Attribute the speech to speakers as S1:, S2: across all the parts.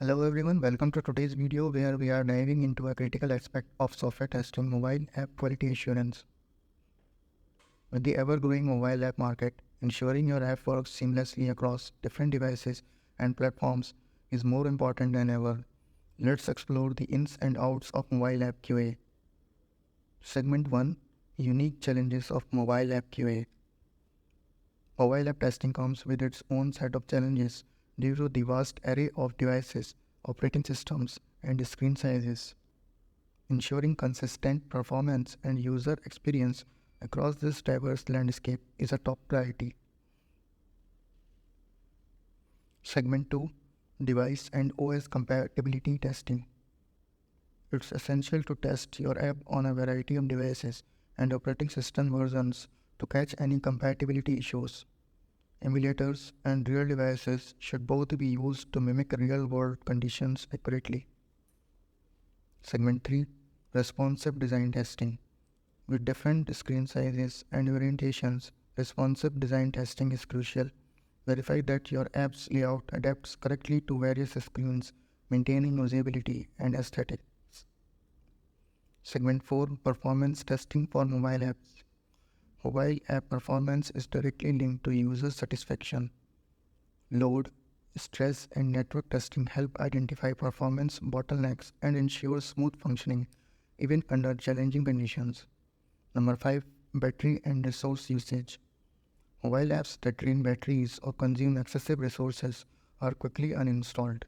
S1: Hello everyone, welcome to today's video where we are diving into a critical aspect of software testing mobile app quality assurance. With the ever-growing mobile app market, ensuring your app works seamlessly across different devices and platforms is more important than ever. Let's explore the ins and outs of mobile app QA. Segment 1: Unique challenges of mobile app QA. Mobile app testing comes with its own set of challenges due to the vast array of devices, operating systems, and screen sizes. Ensuring consistent performance and user experience across this diverse landscape is a top priority. Segment 2: Device and OS compatibility testing. It's essential to test your app on a variety of devices and operating system versions to catch any compatibility issues. Emulators and real devices should both be used to mimic real-world conditions accurately. Segment 3: Responsive design testing. With different screen sizes and orientations, responsive design testing is crucial. Verify that your app's layout adapts correctly to various screens, maintaining usability and aesthetics. Segment 4: Performance testing for mobile apps. Mobile app performance is directly linked to user satisfaction. Load, stress, and network testing help identify performance bottlenecks and ensure smooth functioning even under challenging conditions. Number 5: Battery and resource usage. Mobile apps that drain batteries or consume excessive resources are quickly uninstalled.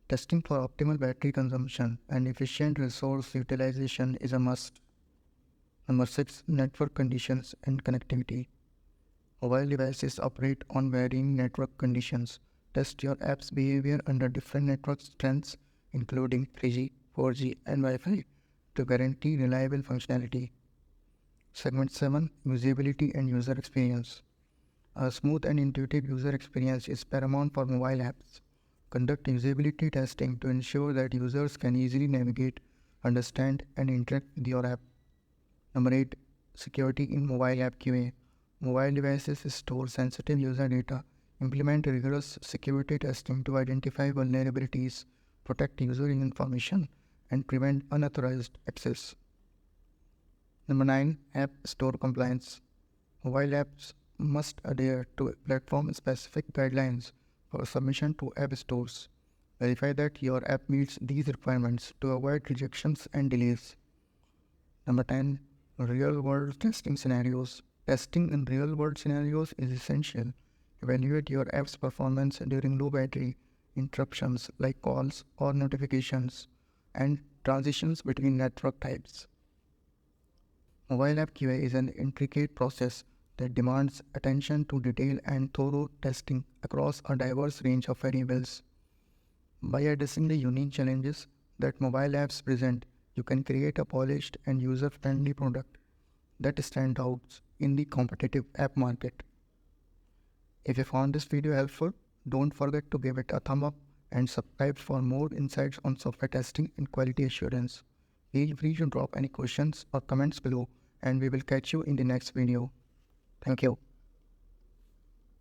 S1: Testing for optimal battery consumption and efficient resource utilization is a must. Number 6: Network conditions and connectivity. Mobile devices operate on varying network conditions. Test your app's behavior under different network strengths, including 3G, 4G, and Wi-Fi, to guarantee reliable functionality. Segment 7: Usability and user experience. A smooth and intuitive user experience is paramount for mobile apps. Conduct usability testing to ensure that users can easily navigate, understand, and interact with your app. Number 8: Security in mobile app QA. Mobile devices store sensitive user data. Implement rigorous security testing to identify vulnerabilities, protect user information, and prevent unauthorized access. Number 9: App Store compliance. Mobile apps must adhere to platform-specific guidelines for submission to app stores. Verify that your app meets these requirements to avoid rejections and delays. Number 10: Real-world testing scenarios. Testing in real-world scenarios is essential. Evaluate your app's performance during low battery interruptions like calls or notifications and transitions between network types. Mobile app QA is an intricate process that demands attention to detail and thorough testing across a diverse range of variables. By addressing the unique challenges that mobile apps present, you can create a polished and user-friendly product that stands out in the competitive app market. If you found this video helpful, don't forget to give it a thumb up and subscribe for more insights on software testing and quality assurance. Feel free to drop any questions or comments below, and we will catch you in the next video. Thank you.